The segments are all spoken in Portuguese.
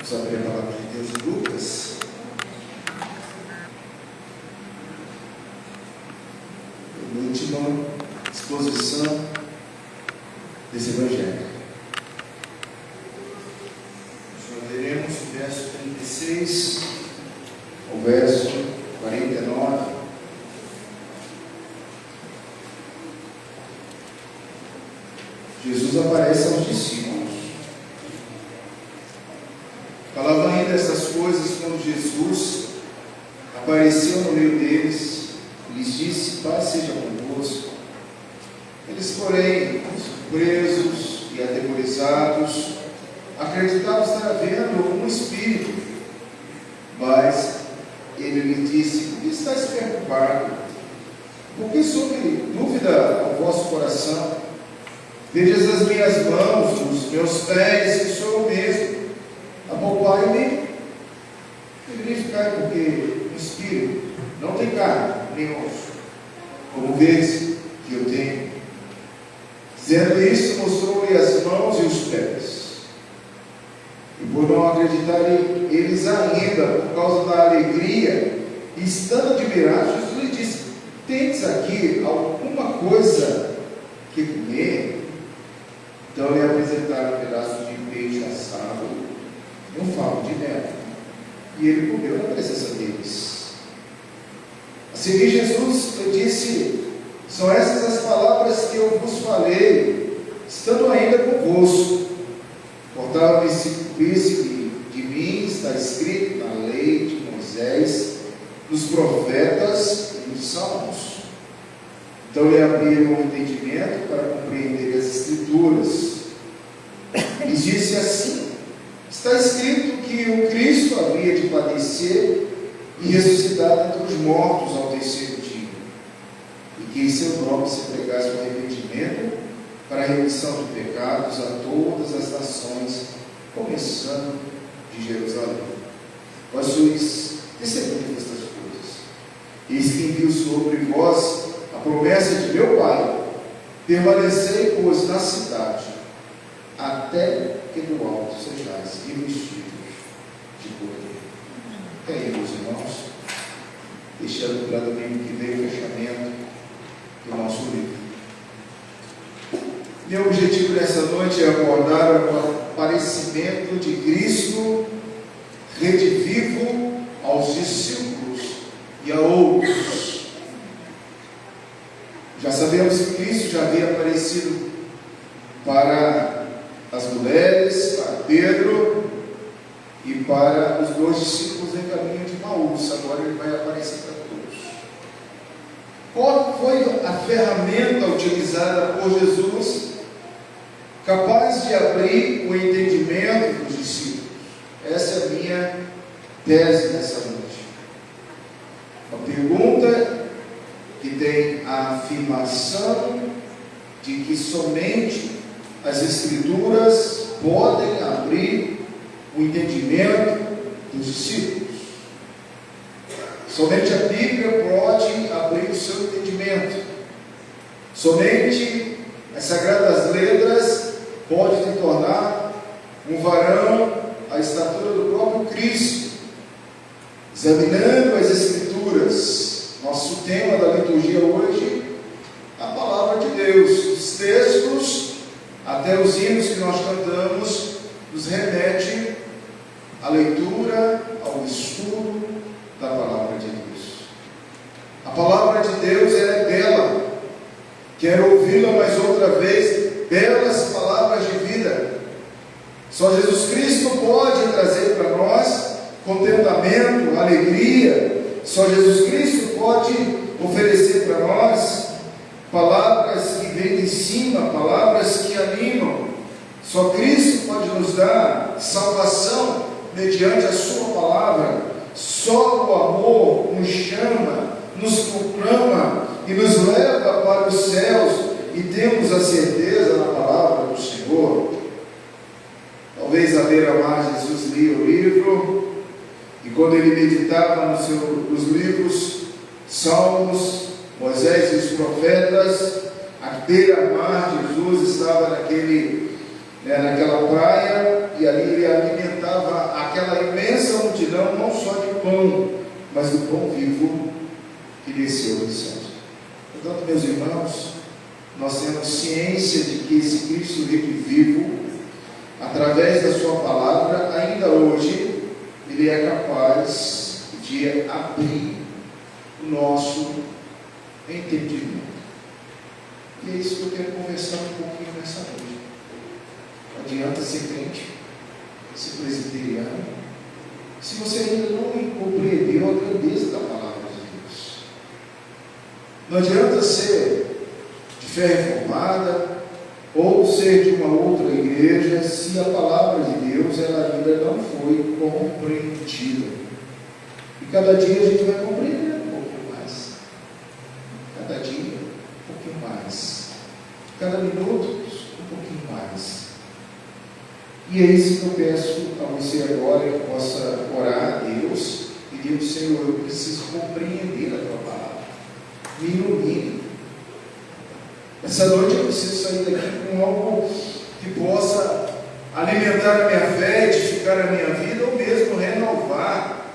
Vamos abrir a palavra de Deus em Lucas. Última exposição desse Evangelho. Nós leremos o verso 36 ao verso 49. Jesus aparece aos discípulos. Falava ainda essas coisas quando Jesus apareceu no meio deles. Lhes disse: Pai seja convosco. Eles, porém, surpresos e atemorizados, acreditavam estar vendo um espírito. Mas ele lhe disse: Por que estáis preocupados? Por que sobre dúvida ao vosso coração? Vejas as minhas mãos, os meus pés, que sou eu mesmo. Apalpai-me e verificai, porque o espírito não tem carne nem osso, como vês que eu tenho. Dizendo isso, mostrou-lhe as mãos e os pés. E por não acreditarem eles ainda, por causa da alegria, e estando admirados, Jesus lhe disse: Tendes aqui alguma coisa que comer? Então lhe apresentaram um pedaço de peixe assado e um favo de mel, e ele comeu na presença deles. A seguir, Jesus lhe disse: São essas as palavras que eu vos falei, estando ainda convosco. Portanto, disse que de mim está escrito na lei de Moisés, nos profetas e nos salmos. Então lhe abriram o entendimento para compreender as Escrituras. E disse assim: Está escrito que o Cristo havia de padecer e ressuscitar entre os mortos ao terceiro dia, e que em seu nome se pregasse o arrependimento para a remissão de pecados a todas as nações, começando de Jerusalém. Vós sois testemunhas destas coisas. Eis que envio sobre vós a promessa de meu Pai. Permanecei, pois, na cidade, até que do alto sejais revestidos de poder. É aí, meus irmãos, deixando para domingo que vem o fechamento do nosso livro. Meu objetivo nessa noite é abordar o aparecimento de Cristo redivivo aos discípulos e a outros. Já sabemos que Cristo já havia aparecido para as mulheres, para Pedro e para os dois discípulos em caminho de Emaús. Agora ele vai aparecer para todos. Qual foi a ferramenta utilizada por Jesus capaz de abrir o entendimento dos discípulos? Essa é a minha tese nessa noite. Uma pergunta que tem a afirmação de que somente as Escrituras podem abrir o entendimento dos discípulos. Somente a Bíblia pode abrir o seu entendimento. Somente as Sagradas Letras podem te tornar um varão à estatura do próprio Cristo. Examinando as Escrituras, nosso tema da liturgia hoje, a Palavra de Deus. Os textos, até os hinos que nós cantamos, nos remete à leitura, ao estudo da Palavra de Deus. A Palavra de Deus é bela. Quero ouvi-la mais outra vez. Belas palavras de vida. Só Jesus Cristo pode trazer para nós contentamento, alegria. Só Jesus Cristo pode oferecer para nós palavras que vêm de cima, palavras que animam. Só Cristo pode nos dar salvação mediante a sua palavra. Só o amor nos chama, nos proclama e nos leva para os céus, e temos a certeza na palavra do Senhor. Talvez à beira-mar Jesus lia o livro, e quando ele meditava nos livros, Salmos, Moisés e os profetas, à beira-mar Jesus estava naquele naquela praia, e ali ele alimentava aquela imensa multidão, não só de pão, mas do pão vivo que desceu dos céus. Portanto, meus irmãos, nós temos ciência de que esse Cristo vivo, através da sua palavra, ainda hoje, ele é capaz de abrir o nosso entendimento. E é isso que eu quero conversar um pouquinho nessa noite. Não adianta ser crente, ser presbiteriano, se você ainda não compreendeu a grandeza da palavra de Deus. Não adianta ser de fé reformada ou ser de uma outra igreja se a palavra de Deus ela ainda não foi compreendida. E cada dia a gente vai compreendendo um pouquinho mais. Cada dia um pouquinho mais. Cada minuto um pouquinho mais. E é isso que eu peço a você agora, que possa orar a Deus e dizer: Senhor, eu preciso compreender a tua palavra. Me ilumine. Essa noite eu preciso sair daqui com algo que possa alimentar a minha fé, edificar a minha vida, ou mesmo renovar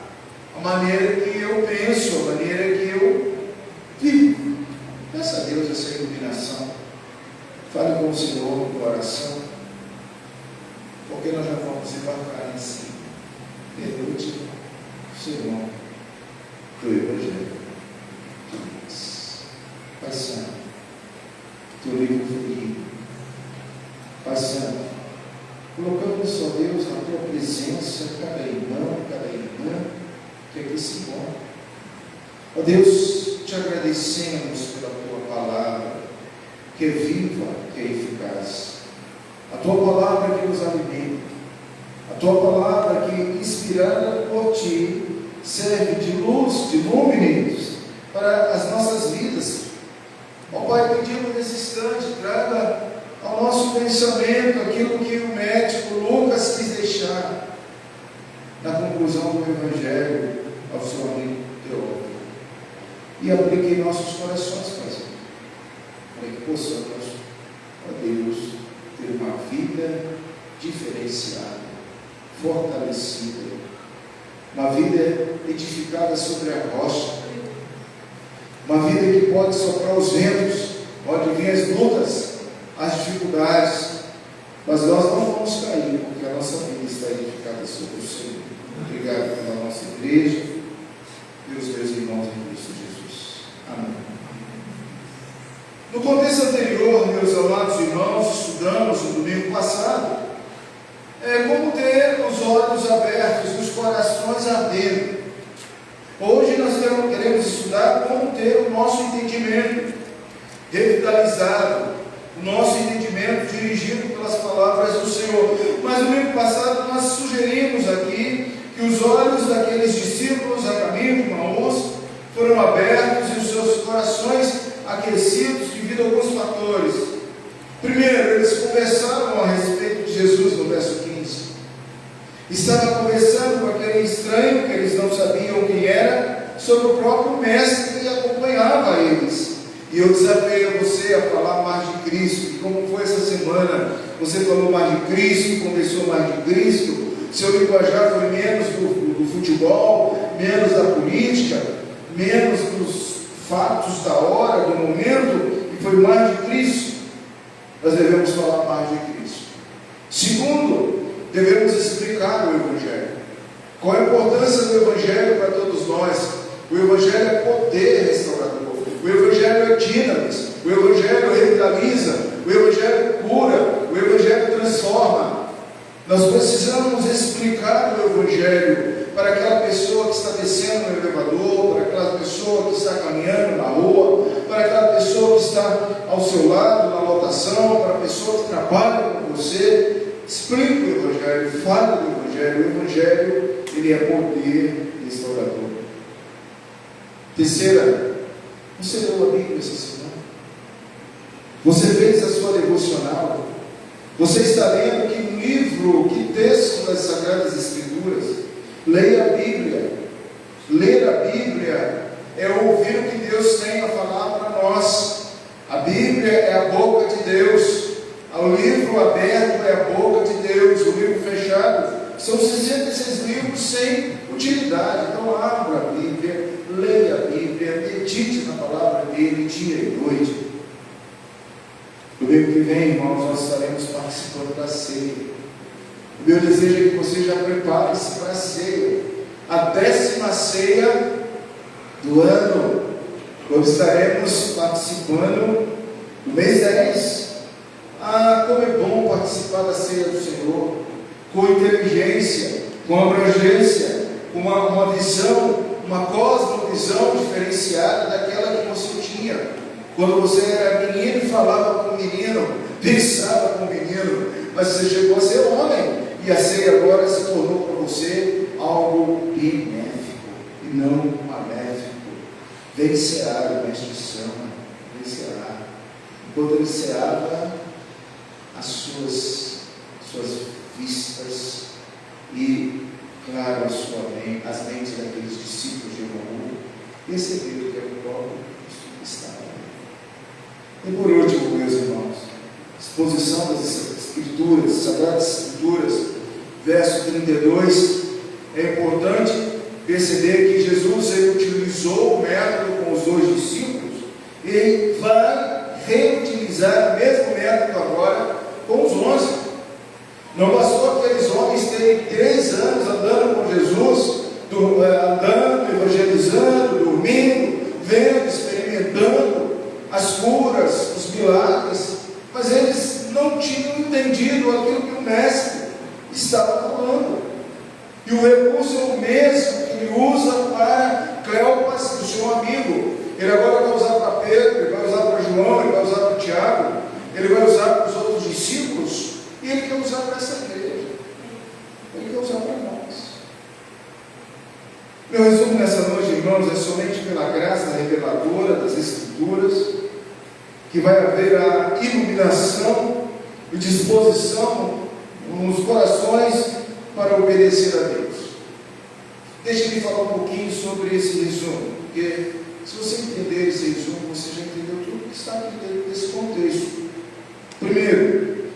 a maneira que eu penso, a maneira que eu vivo. Peça a Deus essa iluminação. Fale com o Senhor no coração, porque nós já vamos embarcar nesse penúltimo sermão do Evangelho de Lucas. Pai Santo, teu livro fluido, Pai Santo, colocamos, ó Deus, na tua presença cada irmão, cada irmã que aqui se encontra. Ó Deus, te agradecemos pela tua palavra, que é viva, que é eficaz. A tua palavra que nos alimenta, a tua palavra que, inspirada por ti, serve de luz, de lúminos para as nossas vidas. Ó Pai, pedimos nesse instante, traga ao nosso pensamento aquilo que o médico Lucas quis deixar na conclusão do Evangelho ao seu amigo Teófilo, e aplique em nossos corações, Pai, para que possamos, ó Deus, ter uma vida diferenciada, fortalecida, uma vida edificada sobre a rocha, uma vida que pode soprar os ventos, pode vir as lutas, as dificuldades, mas nós não vamos cair, porque a nossa vida está edificada sobre o Senhor. Obrigado pela nossa igreja e os meus irmãos em Cristo Jesus. Amém. No contexto anterior, meus amados irmãos, estudamos no domingo passado como ter os olhos abertos e os corações ardendo. Hoje nós queremos estudar como ter o nosso entendimento revitalizado, o nosso entendimento dirigido pelas palavras do Senhor. Mas no domingo passado nós sugerimos aqui que os olhos daqueles discípulos a caminho de Emaús foram abertos e os seus corações aquecidos devido a alguns fatores. Primeiro, eles conversaram a respeito de Jesus no verso 15. Estavam conversando com aquele estranho que eles não sabiam quem era, sobre o próprio mestre que acompanhava eles. E eu desafio você a falar mais de Cristo. E como foi essa semana? Você falou mais de Cristo, conversou mais de Cristo. Seu linguajar foi menos do futebol, menos da política, menos dos fatos da hora, do momento, e foi mais de Cristo. Nós devemos falar mais de Cristo. Segundo, devemos explicar o Evangelho. Qual a importância do Evangelho para todos nós? O Evangelho é poder restaurador. O Evangelho é dinamis. O Evangelho revitaliza. O Evangelho cura. O Evangelho transforma. Nós precisamos explicar o Evangelho para aquela pessoa que está descendo no elevador, para aquela pessoa que está caminhando na rua, para aquela pessoa que está ao seu lado na lotação, para a pessoa que trabalha com você. Explique o Evangelho, fale do Evangelho. O Evangelho, ele é poder restaurador. Terceira, você leu a Bíblia essa semana? Você fez a sua devocional? Você está lendo que livro, que texto das Sagradas Escrituras? Leia a Bíblia. Ler a Bíblia é ouvir o que Deus tem a falar para nós. A Bíblia é a boca de Deus. O livro aberto é a boca de Deus, o livro fechado são 66 livros sem utilidade. Então abra a Bíblia, leia a Bíblia, medite na palavra dele dia e noite. Domingo que vem, irmãos, nós estaremos participando da ceia. O meu desejo é que você já prepare-se para a ceia, a 10ª ceia do ano, nós estaremos participando no mês 10. Como é bom participar da ceia do Senhor, com inteligência, com abrangência, com uma visão, uma cosmovisão diferenciada daquela que você tinha quando você era menino e falava com o menino, pensava com o menino, mas você chegou a ser homem, e a ceia agora se tornou para você algo benéfico e não maléfico. Vem cear, o mestre chama, vem cear. Enquanto ele ceava, as suas vistas e, claro, as mentes daqueles discípulos de Emaús perceberam que era o próprio Cristo que estava ali. E por último, meus irmãos, exposição das Escrituras, Sagradas Escrituras, verso 32, é importante perceber que Jesus ele utilizou o método com os 2 discípulos e vai reutilizar o mesmo método agora com os 11. Não bastou aqueles homens terem 3 anos andando com Jesus, andando, evangelizando, dormindo, vendo, experimentando as curas, os milagres, mas eles não tinham entendido aquilo que o mestre estava falando. E o recurso é o mesmo que ele usa para Cleopas, o seu amigo. Ele agora vai usar para Pedro, ele vai usar para João, ele vai usar para Tiago, ele vai usar para os outros discípulos, e ele quer usar para essa igreja, ele quer usar para nós. Meu resumo nessa noite, irmãos, é somente pela graça reveladora das Escrituras que vai haver a iluminação e disposição nos corações para obedecer a Deus. Deixe-me falar um pouquinho sobre esse resumo, porque se você entender esse resumo, você já entendeu tudo que está aqui dentro desse contexto. Primeiro,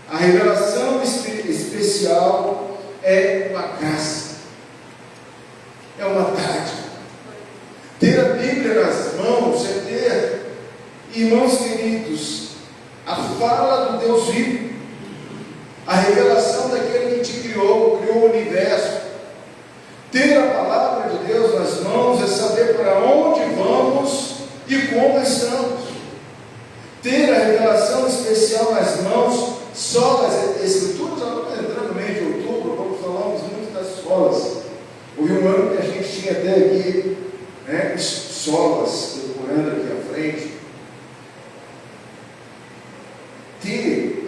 a revelação especial é uma graça, é uma dádiva. Ter a Bíblia nas mãos é ter, irmãos queridos, a fala do Deus vivo, a revelação daquele que te criou o universo. Ter a palavra de Deus nas mãos é saber para onde vamos e como estamos. Ter a revelação especial nas mãos, só as Escrituras. Agora entrando no mês de outubro, como falamos muito das solas. Houve um ano que a gente tinha até aqui, os solas decorando aqui à frente. Ter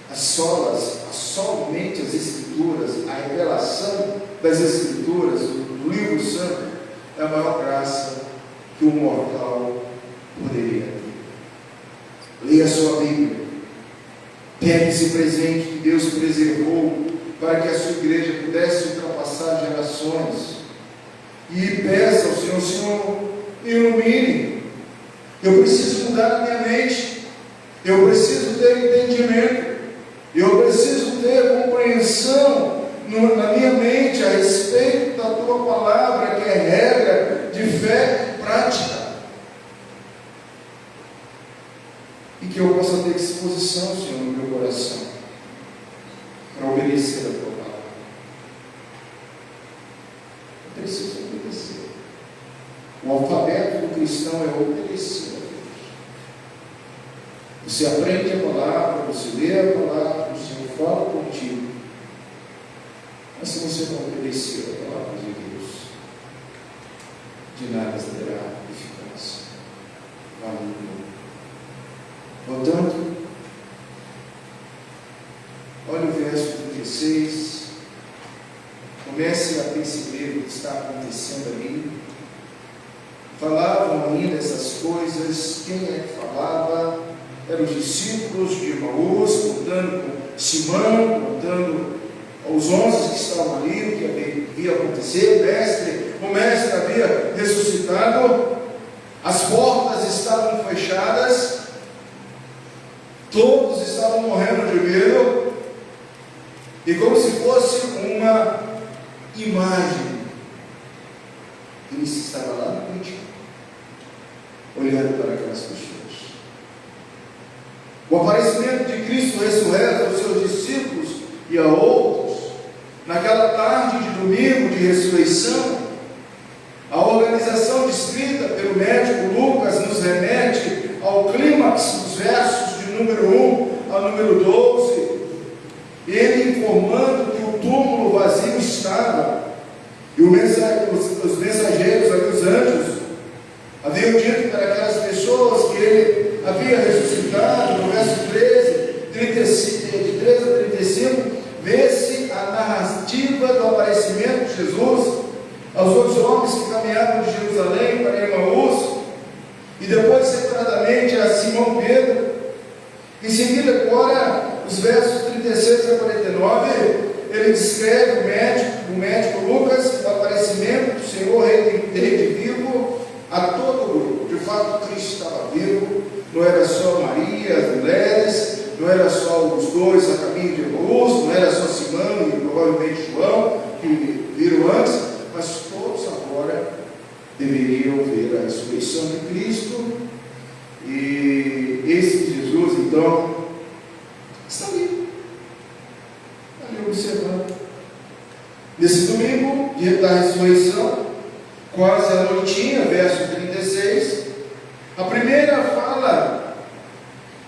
as solas, somente as Escrituras, a revelação das Escrituras, do livro santo, é a maior graça que um mortal poderia ter. Leia a sua Bíblia, pegue esse presente que Deus preservou para que a sua igreja pudesse ultrapassar gerações, e peça ao Senhor: Senhor, me ilumine, eu preciso mudar a minha mente, eu preciso ter entendimento, eu preciso ter compreensão na minha mente a respeito da tua palavra, que é regra de fé e prática, e que eu possa ter disposição, Senhor, no meu coração para obedecer a tua palavra. Eu preciso obedecer. O alfabeto do cristão é obedecer a Deus. Você aprende a palavra, você lê a palavra, o Senhor fala contigo. Mas se você não obedecer a palavra de Deus, de nada terá eficácia. Valeu. Portanto, olha o verso 36. Comece a perceber o que está acontecendo ali. Falavam ainda essas coisas. Quem é que falava? Eram os discípulos de Emaús, contando com Simão, contando aos 11 que estavam ali o que havia acontecido. O mestre havia ressuscitado, as portas estavam fechadas, Todos estavam morrendo de medo, e como se fosse uma imagem, Cristo estava lá no cantinho, olhando para aquelas pessoas. O aparecimento de Cristo ressurreto aos seus discípulos e a outros, naquela tarde de domingo de ressurreição, a organização descrita pelo médico Lucas nos remete ao clímax dos versos de número 1 ao número 12, ele informando que o túmulo vazio estava, e os mensageiros, ali, os anjos, haviam dito para aquelas pessoas que ele havia ressuscitado. No verso 13, 35, de 13 a 35, vê-se a narrativa do aparecimento de Jesus aos outros homens que caminhavam de Jerusalém para Emaús, e depois separadamente a Simão Pedro. Em seguida, agora, os versos 36 a 49, ele descreve o médico Lucas, o aparecimento do Senhor redivivo a todo o grupo. De fato, Cristo estava vivo, não era só Maria, as mulheres, não era só os dois a caminho de Emaús, não era só Simão e provavelmente João, que viram antes, mas todos agora deveriam ver a ressurreição de Cristo, e esse Jesus, então, está ali observando. Nesse domingo, dia da ressurreição, quase a noitinha, verso 36, a primeira fala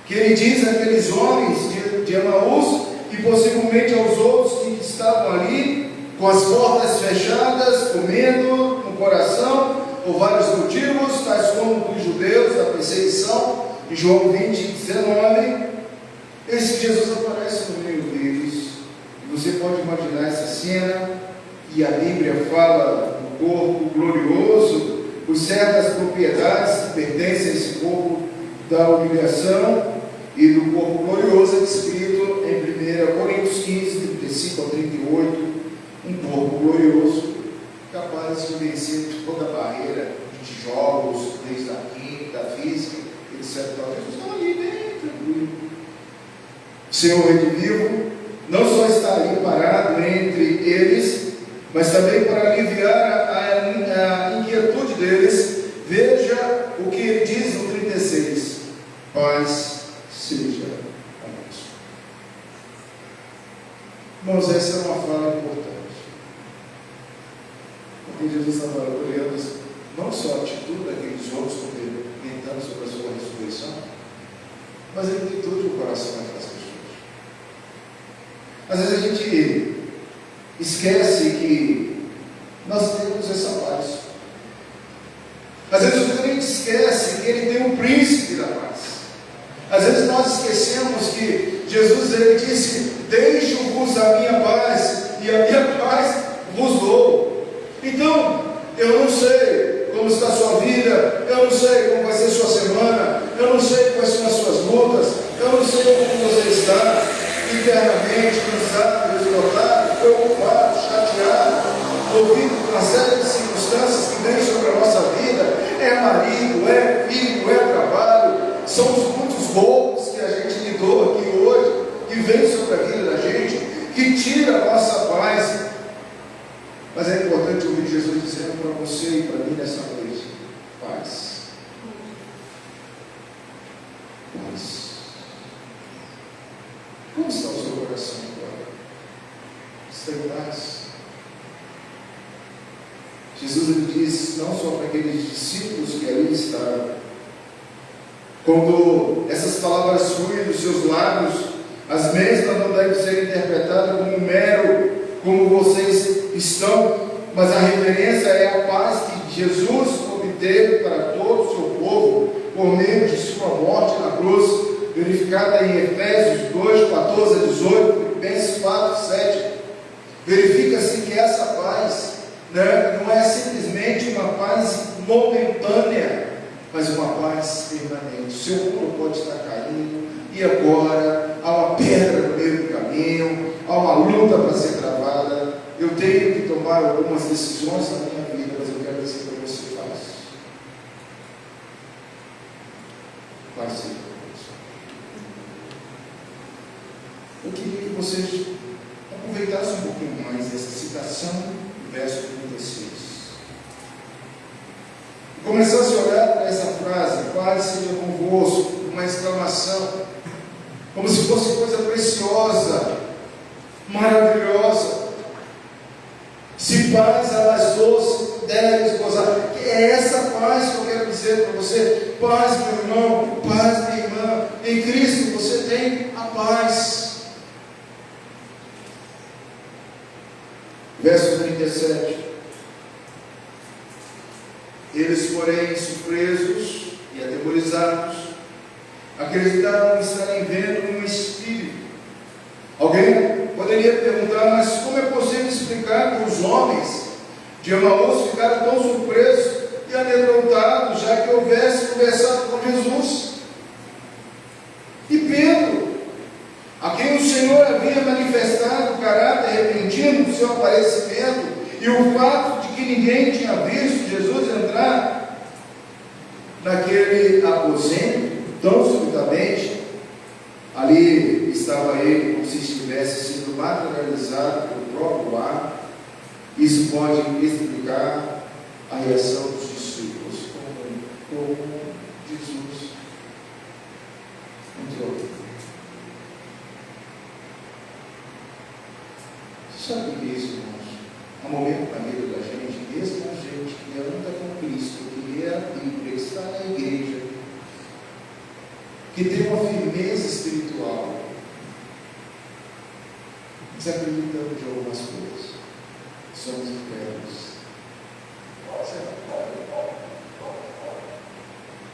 que ele diz àqueles homens de Emaús e possivelmente aos outros que estavam ali, com as portas fechadas, com medo no coração, por vários motivos, tais como dos judeus, da perseguição, em João 20, 19, esse Jesus aparece no meio deles. E você pode imaginar essa cena, e a Bíblia fala do corpo glorioso, por certas propriedades que pertencem a esse corpo da humilhação e do corpo glorioso, é descrito em 1 Coríntios 15, 35 a 38, um corpo glorioso, capaz de vencer toda a barreira de tijolos, desde a química, da física, etc. Jesus estava ali bem tranquilo. O Senhor redivivo não só está ali parado entre eles, mas também para aliviar a inquietude deles. Veja o que ele diz no 36: paz seja convosco. Irmãos, essa é uma fala importante, porque Jesus estava olhando não só a atitude daqueles homens comentando sobre a sua ressurreição, mas a atitude do coração daquelas pessoas. Às vezes a gente esquece que nós temos essa paz. Às vezes o crente esquece que ele tem um príncipe da paz. Às vezes nós esquecemos que Jesus, ele disse: deixo-vos a minha paz, e a minha paz vos dou. Então, eu não sei como está a sua vida, eu não sei como vai ser a sua semana, eu não sei quais são as suas lutas, eu não sei como você está internamente, cansado, esgotado, preocupado, chateado, ouvindo uma série de circunstâncias que vêm sobre a nossa vida. É marido, é filho, é trabalho, são os muitos golpes que a gente lidou aqui hoje, que vem sobre a vida da gente, que tira a nossa paz. Mas é importante ouvir Jesus dizendo para você e para mim nessa noite: paz. Paz. Como está o seu coração agora? Está em paz? Jesus, ele diz não só para aqueles discípulos que ali estavam, quando essas palavras fluem dos seus lábios, as mesmas não devem ser interpretadas como mero, como vocês estão, mas a referência é a paz que Jesus obteve para todo o seu povo por meio de sua morte na cruz, verificada em Efésios 2, 14 a 18, Filipenses 4, 7. Verifica-se que essa paz não é simplesmente uma paz momentânea, mas uma paz permanente. O seu mundo pode estar caindo, e agora há uma pedra no meio do caminho, há uma luta para ser travada. Eu tenho que tomar algumas decisões na minha vida, mas eu quero dizer para você: faz. Faz sim. você aproveitasse um pouquinho mais essa citação do verso 36. E começasse a olhar para essa frase, paz seja convosco, uma exclamação, como se fosse coisa preciosa, maravilhosa. Se paz a las doce deves gozar. É essa paz que eu quero dizer para você. Paz, meu irmão, paz, minha irmã. Em Cristo você tem a paz. Verso 37. Eles, porém, surpresos e atemorizados, acreditaram estarem vendo um espírito. Alguém poderia perguntar, mas como é possível explicar que os homens de Emaús ficaram tão surpresos e amedrontados, já que houvesse conversado com Jesus? E Pedro, a quem o Senhor havia manifestado o caráter repentino do seu aparecimento e o fato de que ninguém tinha visto Jesus entrar naquele aposento tão subitamente, ali estava ele como se estivesse sendo materializado pelo próprio ar. Isso pode explicar a reação dos discípulos, como Jesus entrou. Sabe o que é isso, irmãos? Há momento na vida da gente, mesmo a gente que anda com Cristo, que lê a Bíblia, que está na igreja, que tem uma firmeza espiritual, desacreditando de algumas coisas. Somos incrédulos.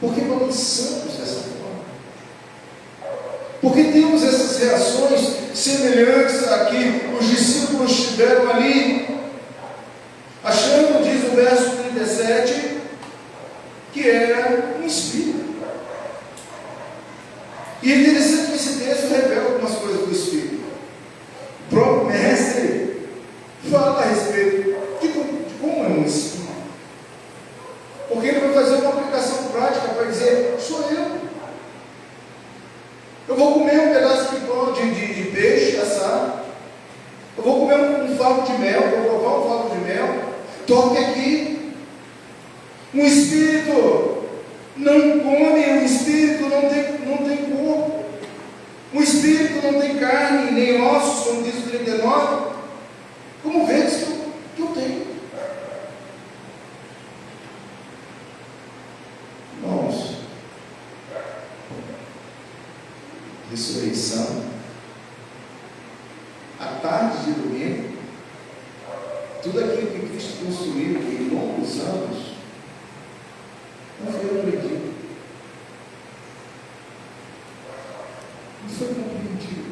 Porque balançamos dessa forma? Porque temos essas reações semelhantes a que os discípulos tiveram ali, achando, diz o verso 37, que era um espírito. E é interessante que esse texto revela algumas coisas do espírito. O próprio mestre fala a respeito de como é um espírito. Porque ele vai fazer uma aplicação prática para dizer, sou eu. Eu vou comer um pedaço de pão, de peixe assado. Eu vou comer um favo de mel, vou provar um favo de mel. Toque aqui. Um espírito não come, um espírito não tem corpo. Um espírito não tem carne, nem ossos, como diz o 39. Como vês que eu tenho? Irmãos, ressurreição, a tarde de domingo, tudo aquilo que Cristo construiu em longos anos, não foi compreendido. Não foi compreendido.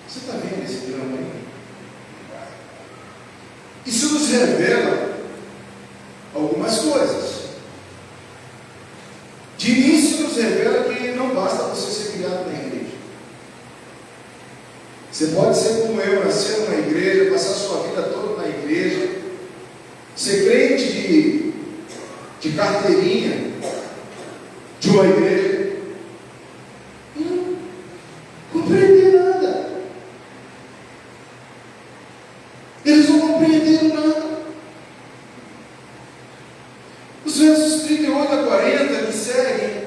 Você está vendo esse drama aí? Isso nos revela algumas coisas. De início nos revela que não basta você ser criado na igreja. Você pode ser como eu, nascer numa igreja, passar sua vida toda na igreja, ser crente de carteirinha de uma igreja e não compreender nada. Eles não compreenderam nada. Os versos 38 a 40 que seguem,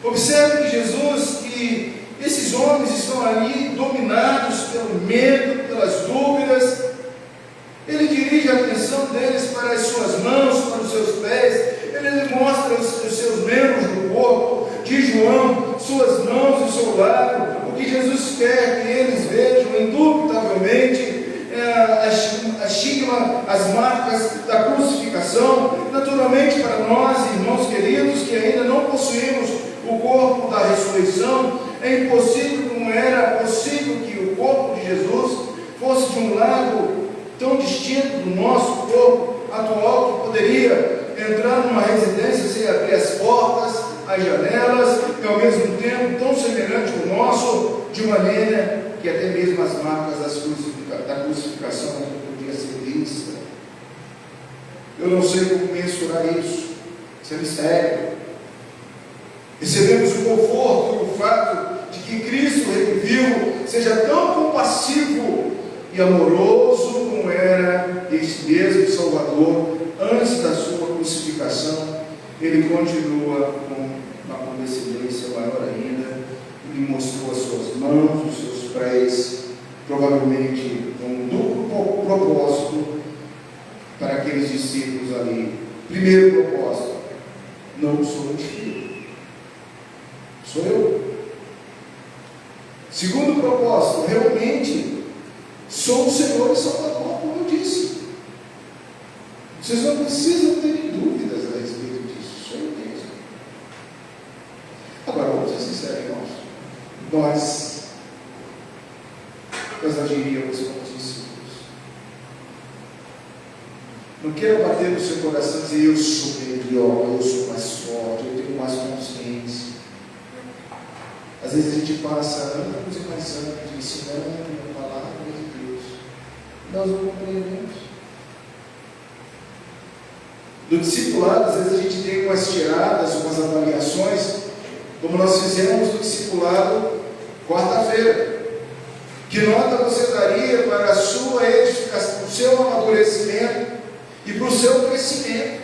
observe que Jesus, que esses homens estão ali dominados pelo medo, pelas dúvidas. Ele dirige a atenção deles para as suas mãos, para os seus pés. Ele mostra os seus membros do corpo de João, suas mãos e seu lado. O que Jesus quer que eles vejam, indubitavelmente, a estigma, as marcas da crucificação. Naturalmente, para nós, irmãos queridos, que ainda não possuímos o corpo da ressurreição, é impossível, como era possível que o corpo de Jesus fosse de um lado tão distinto do nosso corpo atual, que poderia entrar numa residência sem abrir as portas, as janelas, e ao mesmo tempo tão semelhante ao nosso, de maneira que até mesmo as marcas da crucificação não podiam ser vistas. Eu não sei como mensurar isso é mistério. Recebemos o conforto, o fato de que Cristo vivo seja tão compassivo e amoroso como era este mesmo Salvador antes da sua crucificação. Ele continua com uma condescendência maior ainda. Ele mostrou as suas mãos, os seus pés, provavelmente com um duplo propósito para aqueles discípulos ali. Primeiro propósito: não sou filho, sou eu. Segundo propósito: realmente sou o Senhor e Salvador, como eu disse. Vocês não precisam ter dúvidas a respeito disso, sou eu mesmo. Agora, vamos ser sinceros, irmãos. Nós agiríamos como discípulos. Não quero bater no seu coração e dizer: eu sou melhor, eu sou mais forte, eu tenho mais consciência. Às vezes a gente passa anos e mais anos ensinando a palavra de Deus. Nós não compreendemos. No discipulado, às vezes a gente tem umas tiradas, umas avaliações, como nós fizemos no discipulado quarta-feira. Que nota você daria para a sua edificação, para o seu amadurecimento e para o seu crescimento?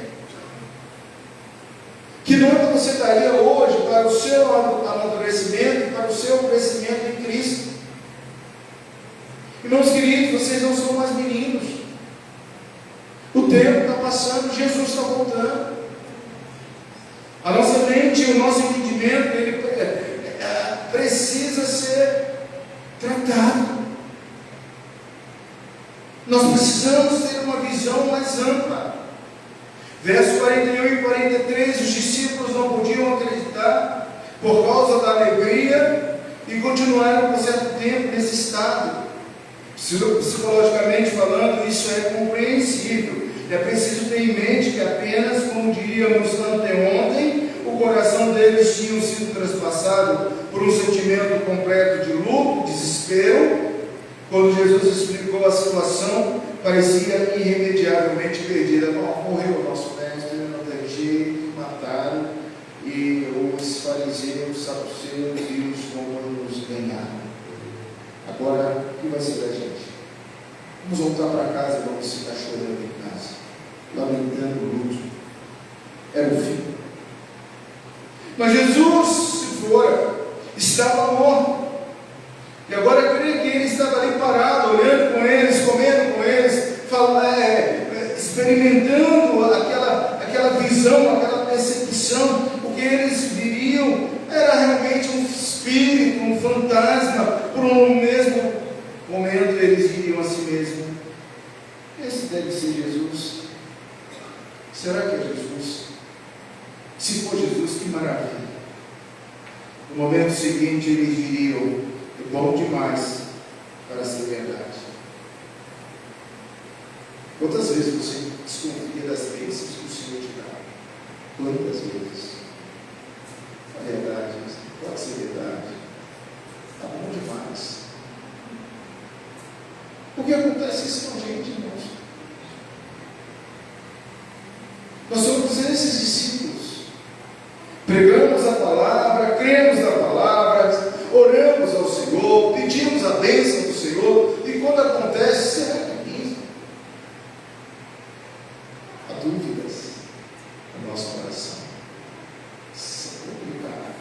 Que nota você daria hoje para o seu amadurecimento e para o seu crescimento em Cristo? Irmãos queridos, vocês não são mais meninos. O tempo está passando, Jesus está voltando. A nossa mente, o nosso entendimento, ele precisa ser tratado. Nós precisamos ter uma visão mais ampla. Versos 41 e 43, os discípulos não podiam acreditar por causa da alegria e continuaram por certo tempo nesse estado. Psicologicamente falando, isso é compreensível. É preciso ter em mente que apenas, como diríamos anteontem, o coração deles tinha sido traspassado por um sentimento completo de luto, desespero. Quando Jesus explicou a situação, parecia irremediavelmente perdida. Morreu o nosso mestre, não tem jeito, mataram, e os fariseus, saduceus e os romanos ganharam. Agora, o que vai ser da gente? Vamos voltar para casa e vamos ficar chorando em casa, lamentando o luto. Era o fim. Mas Jesus se fora, estava morto. E agora eu creio que ele estava ali parado, olhando com eles, comendo com eles, experimentando aquela visão, aquela percepção. O que eles viriam era realmente um espírito, um fantasma. Por um mesmo momento eles diriam a si mesmos: esse deve ser Jesus. Será que é Jesus? Se for Jesus, que maravilha. No momento seguinte eles diriam: é bom demais para ser verdade. Quantas vezes você desconfia das bênçãos que o Senhor te dá? Quantas vezes? A verdade, pode ser verdade. Está bom demais. Por que acontece isso com a gente, irmãos? Nós somos esses discípulos. Pregamos a palavra, cremos na palavra, oramos ao Senhor, pedimos a bênção do Senhor, e quando acontece, será que é mesmo? Há dúvidas no nosso coração. Isso é complicado.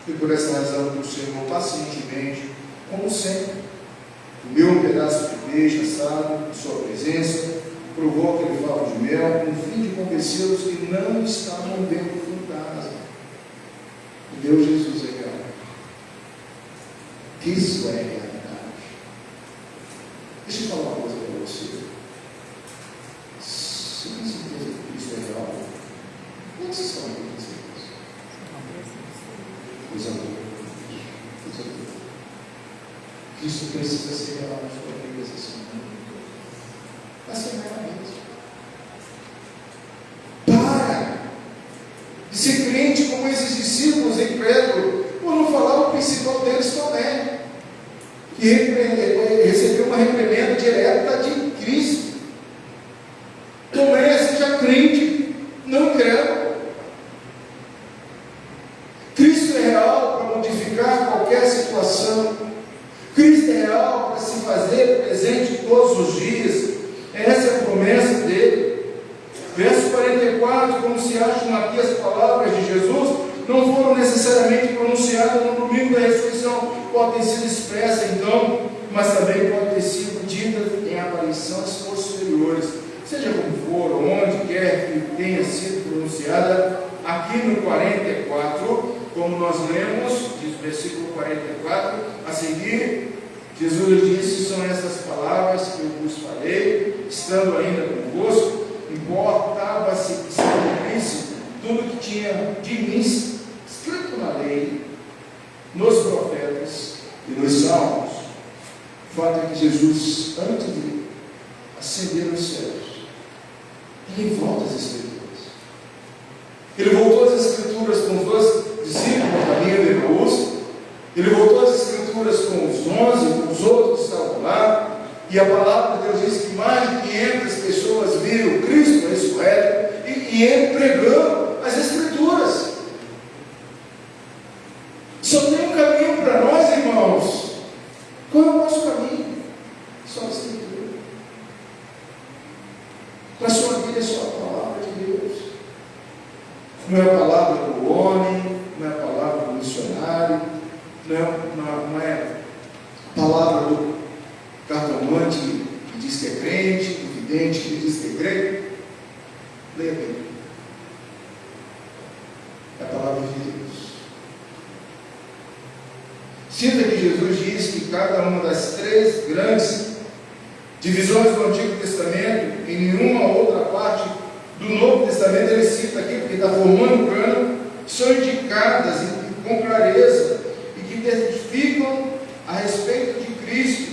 E por essa razão, o Senhor pacientemente, como sempre, comeu um pedaço de peixe assado em sua presença, provou aquele favo de mel, com o fim de convencê-los que não estavam vendo o fantasma. E Deus Jesus é real. Isso é realidade. Deixa eu falar uma coisa para você. Você tem certeza que Cristo é real? Como é que vocês estão aqui? Coisa boa. Coisa boa. Cristo precisa ser real na sua vida essa semana. Vai ser real mesmo. Para de ser crente como esses discípulos incrédulos, por não falar o principal deles também, que recebeu uma reprimenda direta de Cristo. Tomé, seja crente, não quero. Cristo é real para modificar salvação. Cristo é real para se fazer presente todos os dias. Essa é a promessa dele. Verso 44, como se acham aqui as palavras de Jesus, não foram necessariamente pronunciadas no domingo da ressurreição, podem ser expressas então, mas também podem ter sido ditas em aparições posteriores. Seja como for, onde quer que tenha sido pronunciada, aqui no 44, como nós lemos, diz o versículo 44, a seguir, Jesus disse: são essas palavras que eu vos falei, estando ainda convosco, importava-se que se cumprisse tudo que tinha de mim escrito na lei, nos profetas e nos salmos. O fato é que Jesus, antes de ascender aos céus, ele volta às Escrituras. Ele voltou às Escrituras com os 12 discípulos no caminho de Emaús. Ele voltou às Escrituras com os 11, com os outros que estavam lá. E a palavra de Deus diz que mais de 500 pessoas viram Cristo ressurreto e ele pregando as Escrituras. Só tem um caminho para nós, irmãos. Qual é o nosso caminho? Só a Escritura. Para a sua vida é só a palavra de Deus. Não é a palavra do homem, não é a palavra do missionário, não é a palavra do cartomante que diz que é crente, do vidente que diz que é crente. Leia bem. É a palavra de Deus. Sinta que Jesus diz que cada uma das 3 grandes divisões do Antigo Testamento, em nenhuma outra parte do Novo Testamento ele cita aqui, porque está formando um cano, são indicadas com clareza e que testificam a respeito de Cristo.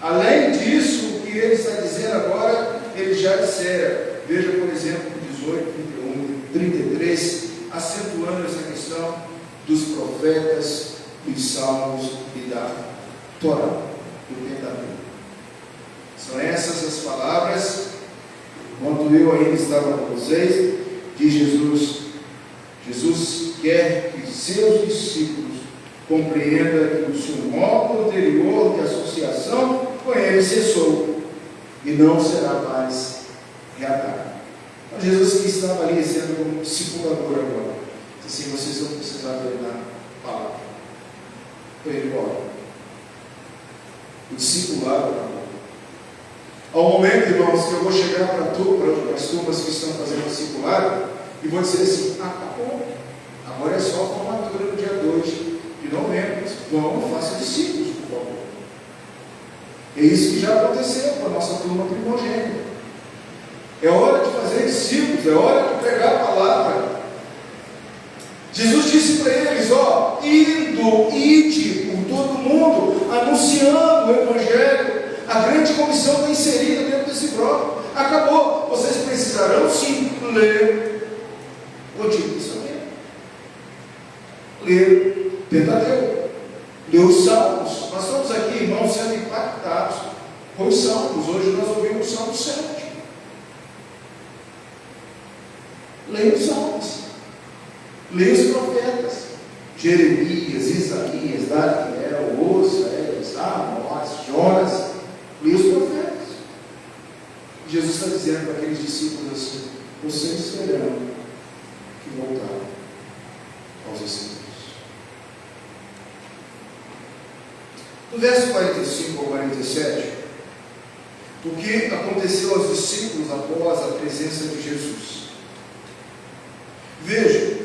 Além disso, o que ele está dizendo agora, ele já dissera. Veja, por exemplo, 18, 31 e 33, acentuando essa questão dos profetas, dos salmos e da Torá, do Pentateuco. São essas as palavras, quando eu ainda estava com vocês, de Jesus. Jesus quer que seus discípulos compreendam que o seu modo anterior de associação com ele cessou e não será mais reatado. Então, Jesus que estava ali sendo como discipulador agora, disse assim: vocês vão precisar ver na palavra. Foi ele embora. O discipulado acabou. Ao momento, irmãos, que eu vou chegar para as turmas que estão fazendo discipulado e vou dizer assim: acabou. Agora é só a formatura no dia 2 de novembro. Vamos, faça discípulos, por favor. É isso que já aconteceu com a nossa turma primogênita. É hora de fazer discípulos, é hora de pregar a palavra. Jesus disse para eles: ide por todo mundo, anunciando o Evangelho. A grande comissão está inserida dentro desse bloco. Acabou. Vocês precisarão sim ler o Antigo Testamento, ler Pentateuco, ler os Salmos. Nós estamos aqui, irmãos, sendo impactados com os Salmos. Hoje nós ouvimos o Salmo 7. Leia os Salmos, leia os profetas, Jeremias, Isaías, Daniel, Oséias, Amós, Jonas. Leia os profetas. Jesus está dizendo para aqueles discípulos assim: vocês terão que voltar aos Escritos. No verso 45 ao 47, o que aconteceu aos discípulos após a presença de Jesus? Veja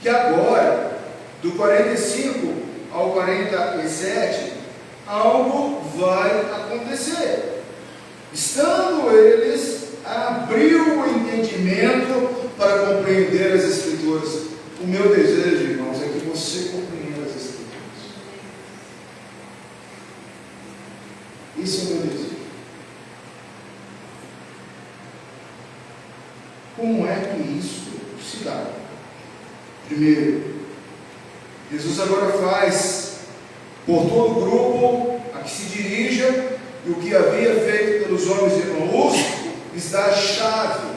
que agora, do 45 ao 47, algo vai acontecer. Estando eles a abrir o entendimento para compreender as Escrituras. O meu desejo, irmãos, é que você compreenda as Escrituras. Esse é o meu desejo. Como é que isso se dá? Primeiro, Jesus agora faz por todo o grupo a que se dirija, e o que havia feito pelos homens de Emaús lhes dá a chave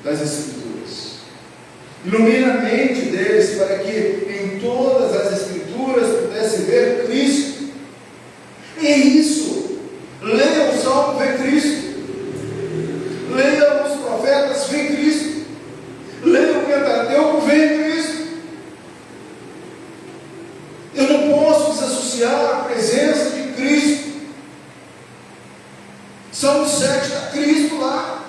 das Escrituras. Ilumina a mente deles para que em todas as Escrituras pudessem ver Cristo é isso. Leia o Salmo, vê Cristo. Leia os profetas, vê Cristo. Leia o Pentateuco, vê Cristo. Eu não posso desassociar a presença de Cristo. Salmo 7 está Cristo lá.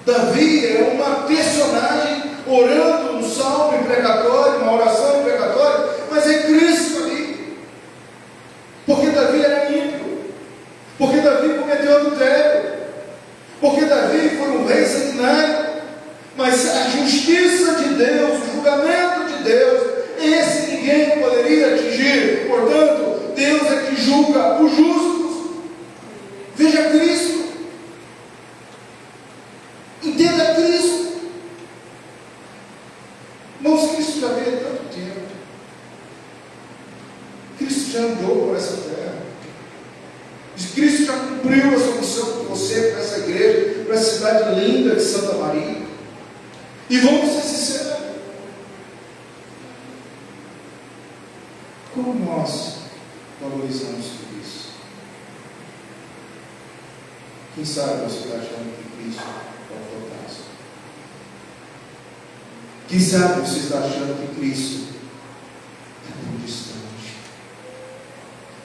Davi é uma personagem orando no salmo imprecatório, uma oração imprecatória, mas é Cristo ali. Porque Davi era ímpio. Porque Davi cometeu adultério. Porque Davi foi um rei sanguinário. Mas a justiça de Deus, o julgamento de Deus, esse ninguém poderia atingir. Portanto, Deus é que julga os justos. Veja Cristo. Entenda Cristo. Irmãos, Cristo já veio há tanto tempo. Cristo já andou por essa terra. Cristo já cumpriu a sua missão com você, com essa igreja, com essa cidade linda de Santa Maria. E vamos ser sinceros. Como nós valorizamos tudo isso? Quem sabe você está achando que Cristo é o fantasma? Quem sabe você está achando que Cristo é tão distante?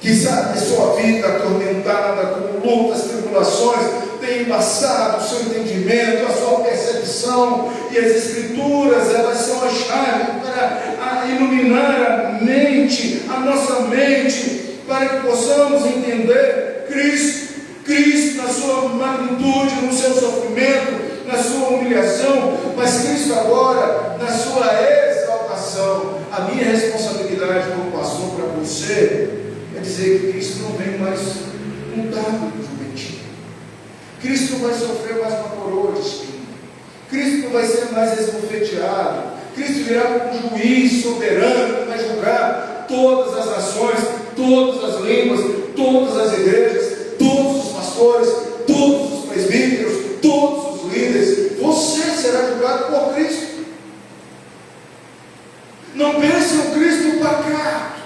Quem sabe sua vida atormentada com lutas, tribulações, tem embaçado o seu entendimento, a sua percepção, e as Escrituras, elas são a chave para iluminar a mente, a nossa mente, para que possamos entender Cristo na sua magnitude, no seu sofrimento, na sua humilhação, mas Cristo agora na sua exaltação. A minha responsabilidade como pastor para você é dizer que Cristo não vem mais montado no jumentinho. Cristo não vai sofrer mais uma coroa de espinho. Cristo não vai ser mais esbofeteado. Cristo virá como um juiz soberano que vai julgar todas as nações, todas as línguas, todas as igrejas, todos os pastores, todos os presbíteros, todos os líderes. Você será julgado por Cristo. Não pense no Cristo pacato,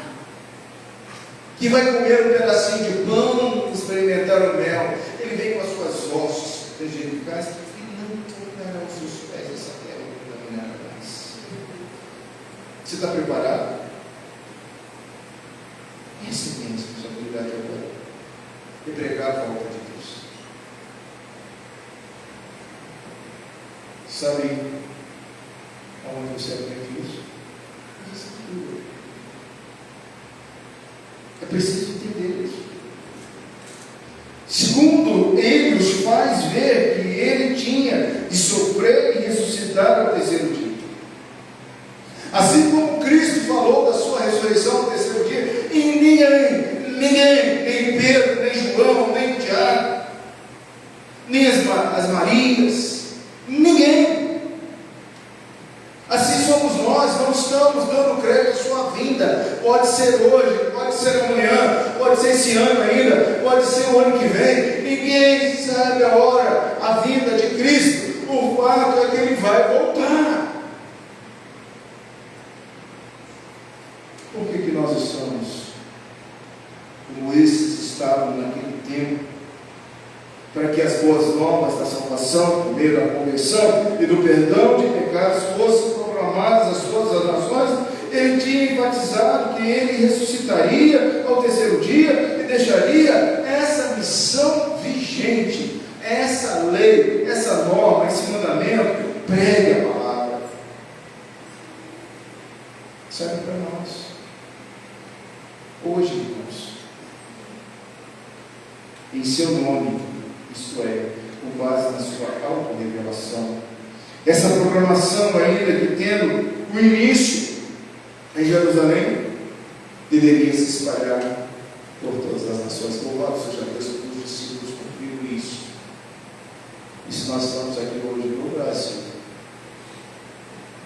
que vai comer um pedacinho de pão, experimentar o mel. Ele vem com as suas hostes angelicais e não tornará os seus pés essa terra e não dominará mais. Você está preparado? Essa é a minha responsabilidade agora. E pregar a volta de Cristo. Sabe aonde você aprende isso? É preciso entender isso. Segundo, ele os faz ver que ele tinha de sofrer e ressuscitar ao terceiro dia. Assim como Cristo falou da sua ressurreição ao terceiro dia, e ninguém, nem Pedro, nem João, nem Tiago, nem as Marias, ninguém. Assim somos nós, não estamos dando crédito à sua vinda. Pode ser hoje, pode ser amanhã, pode ser esse ano ainda, pode ser o ano que vem. Ninguém sabe a hora, a vinda de Cristo. O fato é que Ele vai voltar. Por que nós estamos como esses estavam naquele tempo? Para que as boas novas da salvação, por meio da conversão e do perdão de pecados, fossem proclamadas às todas as nações. Ele tinha enfatizado que ele ressuscitaria ao terceiro dia e deixaria essa missão vigente, essa lei, essa norma, esse mandamento. Pregue a palavra. Serve para nós. Hoje, irmãos, em seu nome, isto é, com base na sua autorrevelação, essa proclamação ainda que tendo o início em Jerusalém, deveria se espalhar por todas as nações. Louvado seja Deus que os discípulos cumpriram isso. E se nós estamos aqui hoje no Brasil,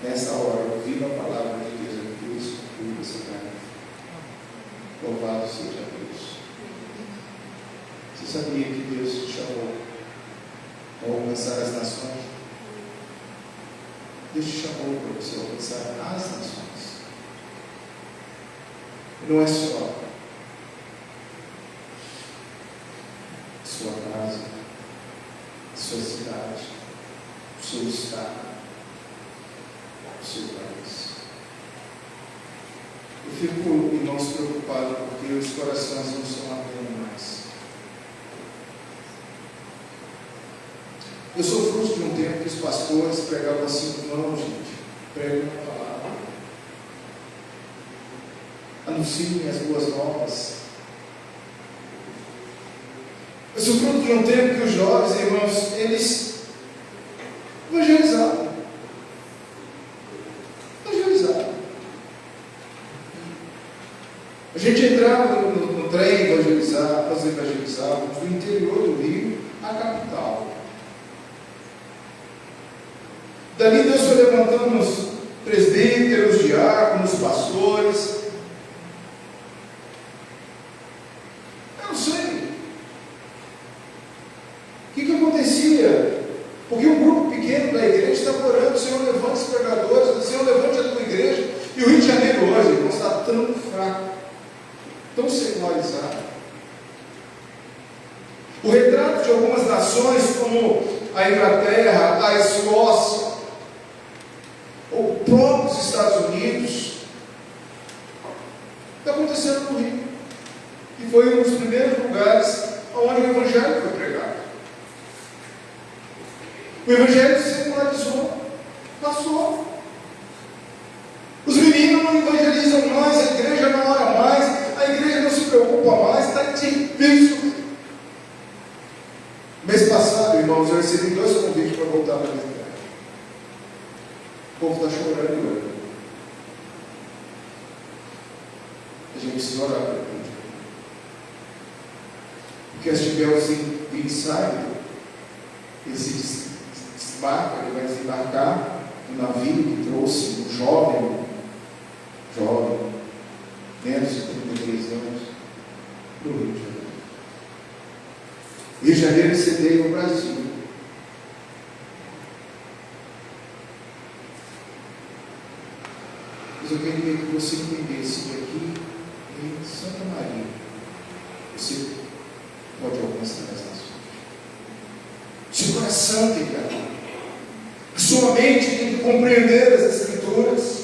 nessa hora, ouvindo a palavra de Deus, Deus cumpriu essa tarefa. Louvado seja Deus. Você sabia que Deus te chamou a alcançar as nações? Deus te chamou para você alcançar as nações. Não é só buscar o seu país. Eu fico, irmãos, preocupado porque os corações não estão ardendo mais. Eu sou fruto de um tempo que os pastores pregavam assim: não, gente, pregam a palavra, anunciem as boas novas. Eu sou fruto de um tempo que os jovens, irmãos, eles evangelizavam. A gente entrava no trem evangelizar, nós evangelizávamos do interior do Rio à capital. Dali Deus foi levantando os presbíteros, diáconos, pastores. Eu não sei o que acontecia, porque um grupo pequeno da igreja estava orando: Senhor, levante os pregadores, Senhor, levante a tua igreja. E o Rio de Janeiro hoje, irmão, está tão fraco, tão secularizado. O retrato de algumas nações, como a Inglaterra, a Escócia, ou próprios Estados Unidos, está acontecendo no Rio, que foi um dos primeiros lugares onde o Evangelho foi pregado. O Evangelho se secularizou, passou. Os meninos não evangelizam mais, a igreja não ora mais, a igreja não se preocupa mais, está difícil. Mês passado, irmãos, eu recebi 2 convites para voltar para a minha igreja. O povo está chorando e orando. A gente precisa orar para a gente. Porque se tiver o insider, ele se desbarca, ele vai desembarcar no navio que trouxe um jovem, menos de 33 anos, no Rio de Janeiro. Rio de Janeiro sedeia o Brasil. Mas eu queria que você entendesse que aqui em Santa Maria você pode alcançar as nações. Seu coração tem que abrir. A sua mente tem que compreender as Escrituras.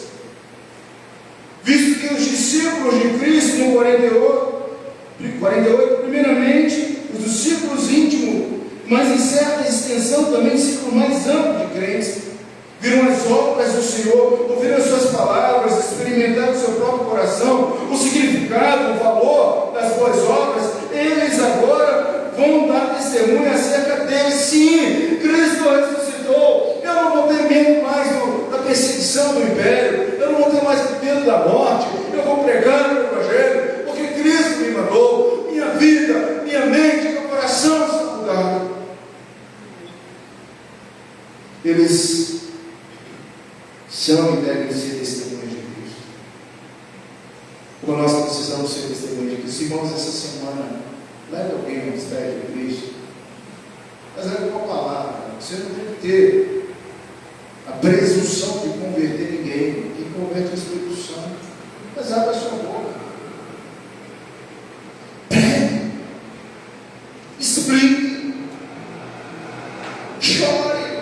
Visto que os discípulos de Cristo no 48, primeiramente, os discípulos íntimos, mas em certa extensão também ciclo mais amplo de crentes, viram as obras do Senhor, ouviram as suas palavras, experimentaram o seu próprio coração, o significado, o valor das boas obras. Eles agora vão dar testemunho acerca dele. Sim, Cristo ressuscitou. Eu não vou ter medo mais da perseguição do império, eu não vou ter mais medo da morte. Eu vou pregar o Evangelho, porque Cristo me mandou. Minha vida, minha mente, meu coração está mudado. Eles são e devem ser testemunhas de Cristo. Como nós precisamos ser testemunhas de Cristo. Irmãos, essa semana, leve alguém aos pés de Cristo, mas leve uma palavra. Você não tem que ter a presunção de converter ninguém. Quem converte é o Espírito Santo. Mas abre a sua boca, pregue, explique, chore,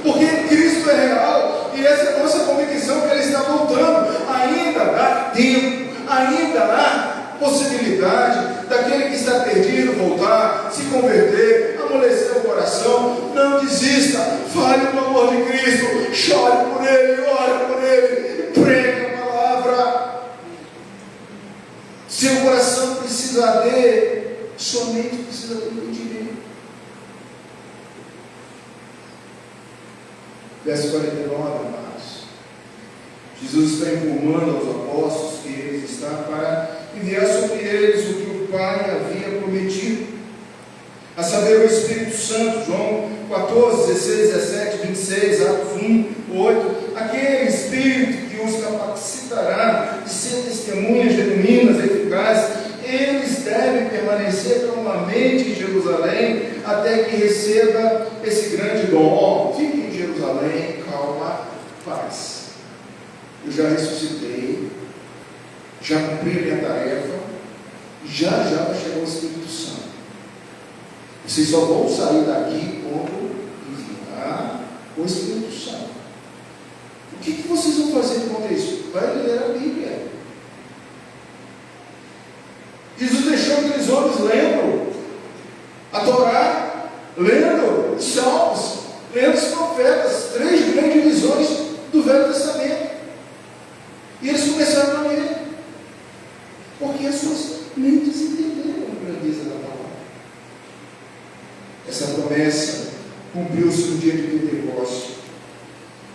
porque Cristo é real e essa é a nossa convicção, que Ele está voltando. Ainda há tempo, ainda há possibilidade daquele que está perdido voltar, se converter, amolecer o coração. Não desista, fale do amor de Cristo, chore por Ele, ore por Ele, pregue a palavra. Seu coração precisa arder, sua mente precisa direito. Verso 49, amados. Jesus está informando aos apóstolos que eles estão para enviar sobre eles o que o Pai havia prometido, a saber, o Espírito Santo. João 14, 16, 17, 26, Atos 1, 8. Aquele Espírito que os capacitará de ser testemunhas genuínas, eficazes. Eles devem permanecer calmamente em Jerusalém até que receba esse grande dom. Fique em Jerusalém, calma, paz. Eu já ressuscitei, já cumpri a minha tarefa, já vai chegar o Espírito Santo. Vocês só vão sair daqui quando enviar o Espírito Santo. O que vocês vão fazer contra isso? Vai ler a Bíblia. Jesus deixou aqueles homens lendo a Torá, lendo os Salmos, lendo os profetas, 3 grandes visões do Velho Testamento. E eles começaram a ler, porque as suas mentes entenderam a grandeza da palavra. Essa promessa cumpriu-se no dia de Pentecostes.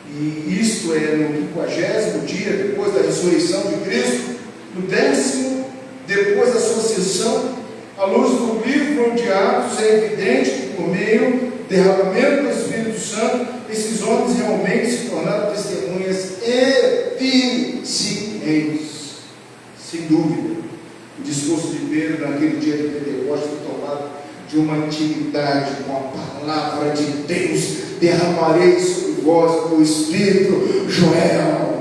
E isto é no 50º dia depois da ressurreição de Cristo, no 10º depois da sua ascensão. À luz do livro de Atos é evidente que por meio do derramamento do Espírito Santo, esses homens realmente se tornaram testemunhas eficientes. Sem dúvida, o discurso de Pedro naquele dia de Pentecostes foi tomado de uma intimidade com a palavra de Deus. Derramarei sobre vós o Espírito. Joel.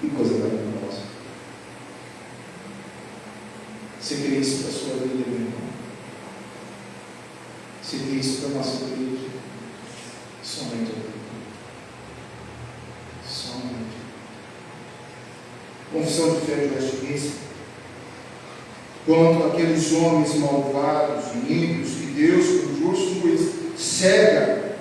Que coisa maravilhosa. Você crê isso para a sua vida, meu irmão? Você crê isso para a nossa igreja? Somente a Bíblia. Somente. Confissão de fé de Westminster. Quanto àqueles homens malvados, ímpios, que Deus, com justo juiz, cega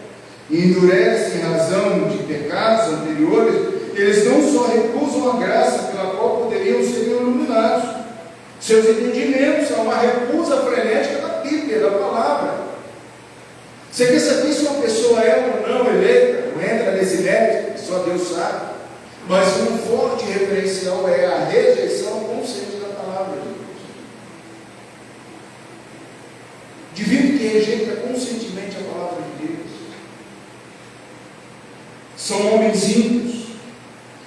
e endurece em razão de pecados anteriores, eles não só recusam a graça pela qual poderiam ser iluminados, seus entendimentos, há uma recusa frenética da Bíblia, da palavra. Você quer saber se uma pessoa é ou não eleita? Não entra nesse mérito, só Deus sabe. Mas um forte referencial é a rejeição consciente da palavra de Deus. Indivíduo que rejeita conscientemente a palavra de Deus são homens ímpios,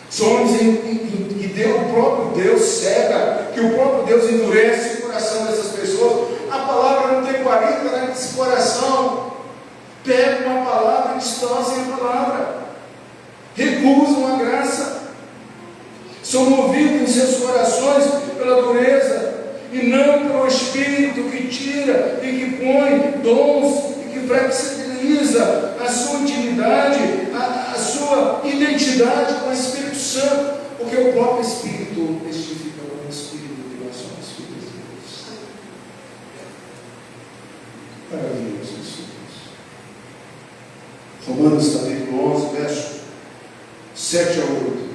são homens que o próprio Deus cega, que o próprio Deus endurece o coração dessas pessoas. A palavra não tem guarida nesse coração. Pegam uma palavra e distorcem a palavra, recusam a graça, são movidos em seus corações pela dureza e não pelo Espírito que tira e que põe dons e que flexibiliza a sua intimidade, a sua identidade com o Espírito Santo, porque o próprio Espírito testifica com o Espírito que nós somos filhos de Deus. Maravilhoso isso. Romanos capítulo 11, verso 7 a 8.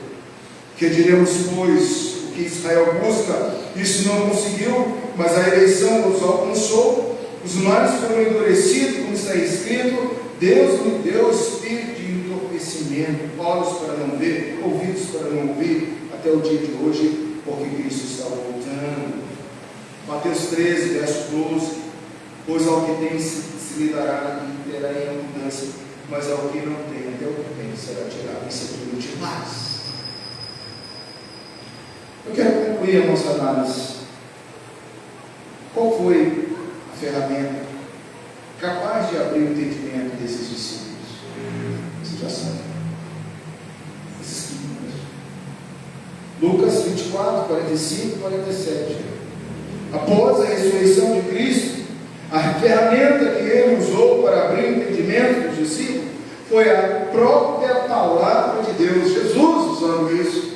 Que diremos, pois, o que Israel busca, isso não conseguiu, mas a eleição os alcançou, os mares foram endurecidos, como está escrito, Deus lhe deu espírito de entorpecimento, olhos para não ver, ouvidos para não ouvir, até o dia de hoje, porque Cristo está voltando. Mateus 13, verso 12, pois ao que tem se lhe dará e terá em abundância, mas ao que não tem, até o que tem será tirado. Isso é tudo demais. Eu quero concluir a nossa análise. Qual foi a ferramenta capaz de abrir o entendimento desses discípulos? Você já sabe. Esses 15. Lucas 24, 45 e 47. Após a ressurreição de Cristo, a ferramenta que ele usou para abrir o entendimento dos discípulos foi a própria palavra de Deus. Jesus usando isso,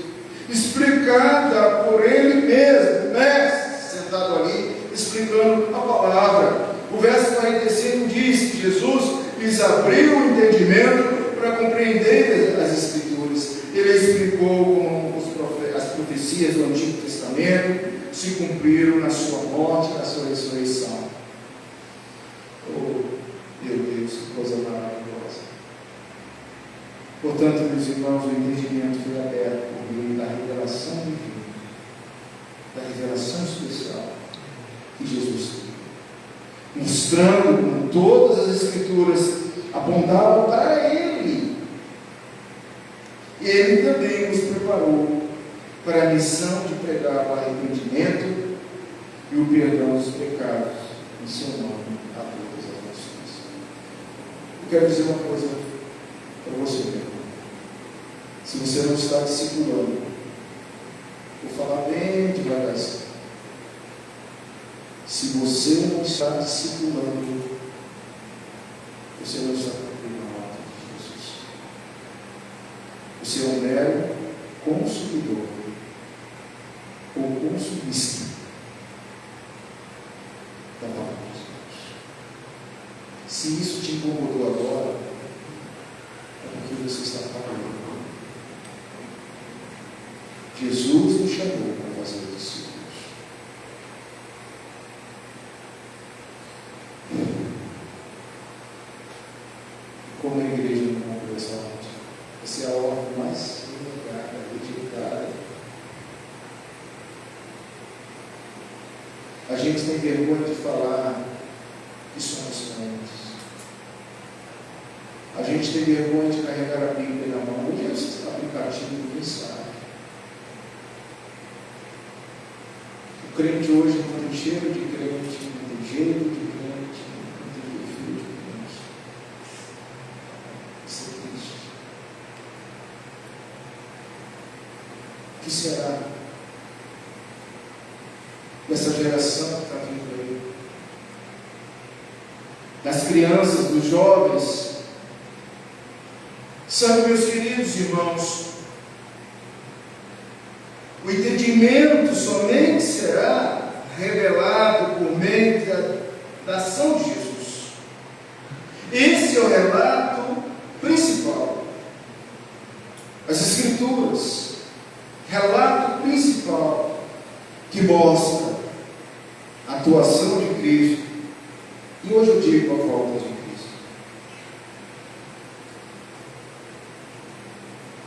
explicada por ele mesmo, mestre, sentado ali, explicando a palavra. O verso 45 diz que Jesus lhes abriu o entendimento para compreender as Escrituras. Ele explicou como as profecias do Antigo Testamento se cumpriram na sua morte e na sua ressurreição. Oh, meu Deus, que coisa maravilhosa. Portanto, meus irmãos, o entendimento foi aberto por meio da revelação divina, da revelação especial que Jesus teve, mostrando como todas as Escrituras apontavam para Ele. E Ele também nos preparou para a missão de pregar o arrependimento e o perdão dos pecados em seu nome a todas as nações. Eu quero dizer uma coisa para você, meu irmão. Se você não está discipulando, vou falar bem devagarzinho. Se você não está discipulando você não está cumprindo a ordem de Jesus. Você é um mero consumidor ou consumista da palavra de Deus. Se isso te incomodou agora, é porque você está pagando. Jesus nos chamou para fazer discípulos. Como a igreja não cumpriu essa ordem? Essa é a ordem mais renegada, rejeitada. A gente tem vergonha de falar que somos crentes. A gente tem vergonha de carregar a Bíblia na mão. Hoje esse aplicativo, ninguém sabe. O crente hoje não tem cheiro de crente, não tem jeito de crente, não tem perfil de crente. Isso é triste. O que será dessa geração que está vindo aí? Das crianças, dos jovens? Sabe, meus queridos irmãos, o entendimento somente será revelado por meio da ação de Jesus. Esse é o relato principal. As Escrituras, relato principal que mostra a atuação de Cristo. E hoje eu digo a volta de Cristo.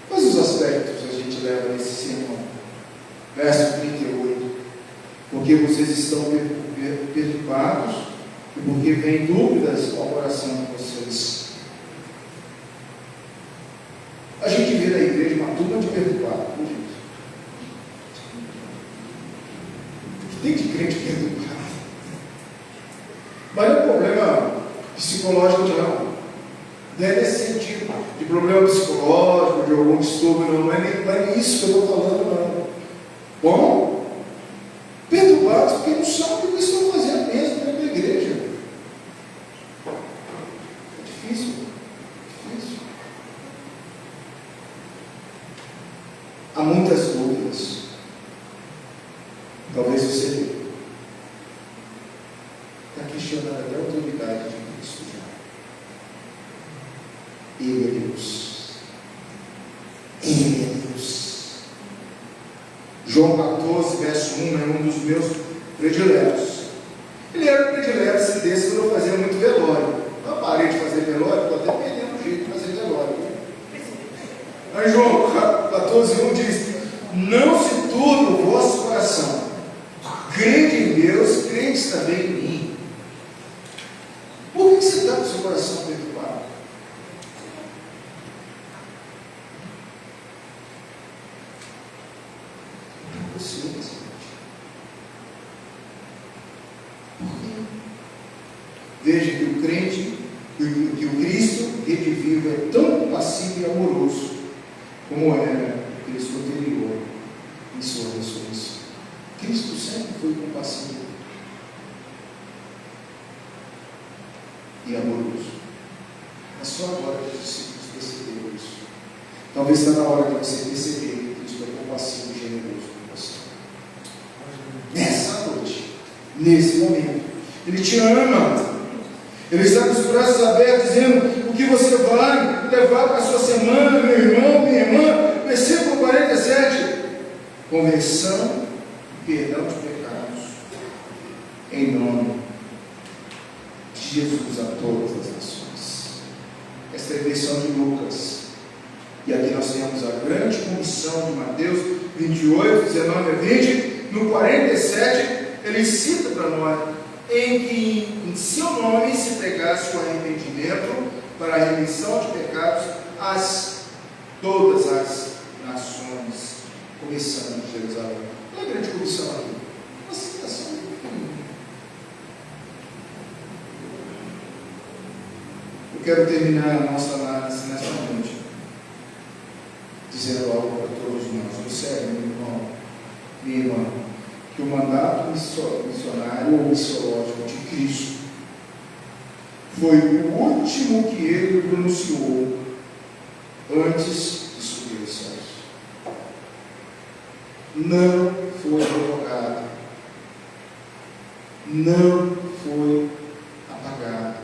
Quais os aspectos a gente leva nesse sermão? Verso 38. Porque vocês estão perturbados e porque vem dúvidas ao coração de vocês. A gente vê na igreja uma turma de perturbados. Tem de crente perturbado. Mas não é problema psicológico, não. Não é nesse sentido de problema psicológico, de algum distúrbio, não. Não é nem isso que eu estou falando, não. Bom, perturbados porque não sabem o que estão fazendo mesmo dentro da igreja. É difícil. Há muitas dúvidas. Talvez você está questionando até a autoridade de Cristo já. Ele é Deus. Ele é Deus. João 14, verso 1 é um dos meus prediletos. Ele era predileto esse texto quando eu fazia muito velório. Eu parei de fazer velório, estou até perdendo o jeito de fazer velório. Aí João 14, 1 diz: não se turbe o vosso coração. Crede em Deus, crede também em mim. Por que você está com o seu coração perturbado? Veja que o crente, que o Cristo redivivo é tão compassivo e amoroso como era o Cristo anterior em sua ressurreição. Cristo sempre foi compassivo e amoroso. É só agora que os discípulos perceberam isso. Talvez está na hora de você perceber que Cristo é compassivo e generoso com você. Nessa noite, nesse momento, Ele te ama. Ele está com os braços abertos, dizendo o que você vai levar para a sua semana, meu irmão, minha irmã. Versículo 47. Conversão e perdão de pecados, em nome de Jesus a todas as nações. Esta é a versão de Lucas. E aqui nós temos a grande comissão de Mateus 28, 19 a 20. No 47, ele cita para nós: em que em seu nome se pregasse o arrependimento para a remissão de pecados a todas as nações, começando de Jerusalém. Não é grande comissão aqui, uma citação pequenininha. Eu quero terminar a nossa análise nesta noite dizendo algo para todos nós. Observe, meu irmão, minha irmã, que o mandato missionário ou missiológico de Cristo foi o último que ele pronunciou antes de subir aos céus. Não foi revogado, não foi apagado.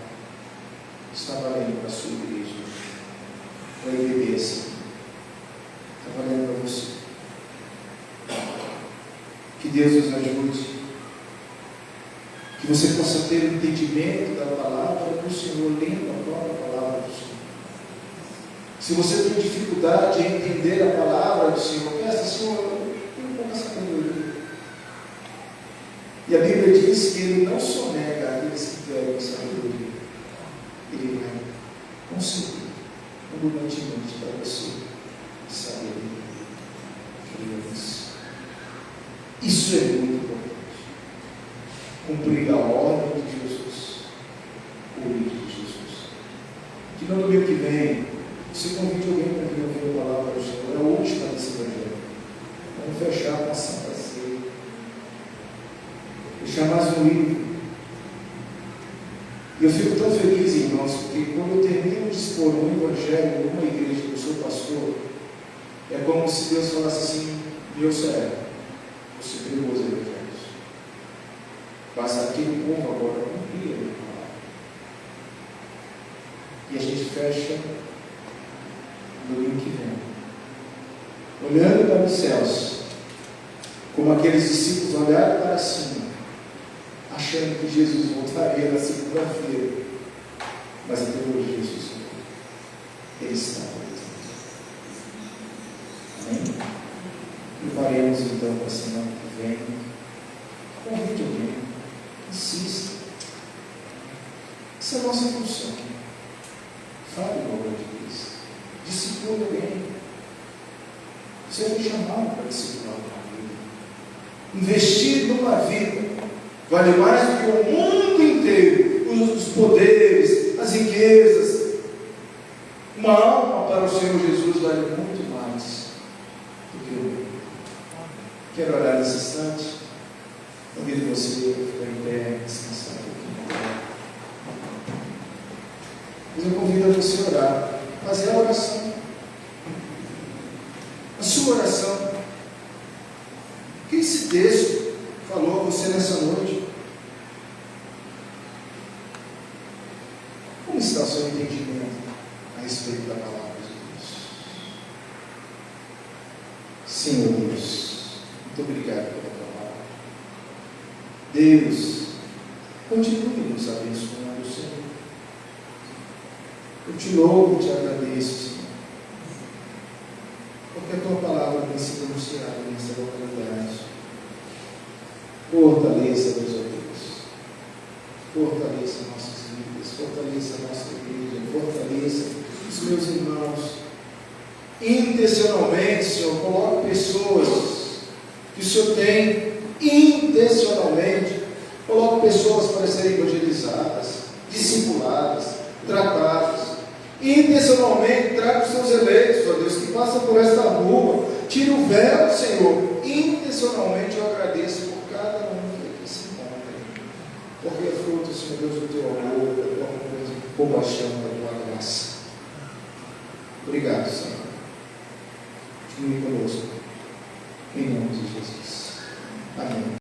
Está valendo para a sua igreja, para a igreja, está valendo para você. Que Deus nos ajude, que você possa ter o entendimento da palavra do Senhor, lendo a própria palavra do Senhor. Se você tem dificuldade em entender a palavra do Senhor, peça, Senhor, eu pouca sabedoria. E a Bíblia diz que Ele não só nega aqueles que querem sabedoria, Ele vai conceder abundantemente para você sabedoria. Isso é muito importante. Cumprir a ordem de Jesus, o livro de Jesus. Que no domingo que vem, você convide alguém para vir ouvir a palavra do Senhor. É a última desse evangelho. Vamos fechar com a Santa Ceia. Fechar mais um livro. E eu fico tão feliz, irmãos, porque quando eu termino de expor um evangelho em uma igreja que eu sou pastor, é como se Deus falasse assim: meu servo, você pregou os evangelhos. Basta aquele povo agora cumprir a minha palavra. E a gente fecha no domingo que vem, olhando para os céus, como aqueles discípulos olharam para cima, achando que Jesus voltaria na segunda-feira, mas até hoje Jesus Ele está voltando. Amém? Preparemos então para a semana que vem. Convide alguém, insista. Essa é a nossa função. Fale o amor de Cristo. Discipule alguém. Você foi chamado para discipular uma vida. Investir numa vida vale mais do que o mundo inteiro, os poderes, as riquezas. Uma alma para o Senhor Jesus vale muito mais do que o mundo. Quero orar nesse instante. Convido você a ficar em pé, descansar um pouquinho. Mas eu convido a você a orar, fazer a oração. A sua oração. O que esse texto falou a você nessa noite? Como está o seu entendimento a respeito da palavra de Deus? Senhor Deus, muito obrigado pela palavra. Deus, continue nos abençoando, Senhor. Eu te louvo e te agradeço, Senhor, porque a tua palavra tem sido anunciada nessa localidade. Fortaleça, meus Deus. Fortaleça nossas vidas, fortaleça a nossa igreja, fortaleça os meus irmãos. Intencionalmente, Senhor, coloque pessoas que o Senhor tem, intencionalmente, coloque pessoas para serem evangelizadas, discipuladas, tratadas. Intencionalmente, traga os seus eleitos, ó Deus, que passam por esta rua, tira o véu, Senhor. Intencionalmente eu agradeço por cada um que se encontra, porque é fruto, Senhor Deus, do teu amor, da tua compaixão, da tua graça. Obrigado, Senhor. Continue conosco, em nome de Jesus.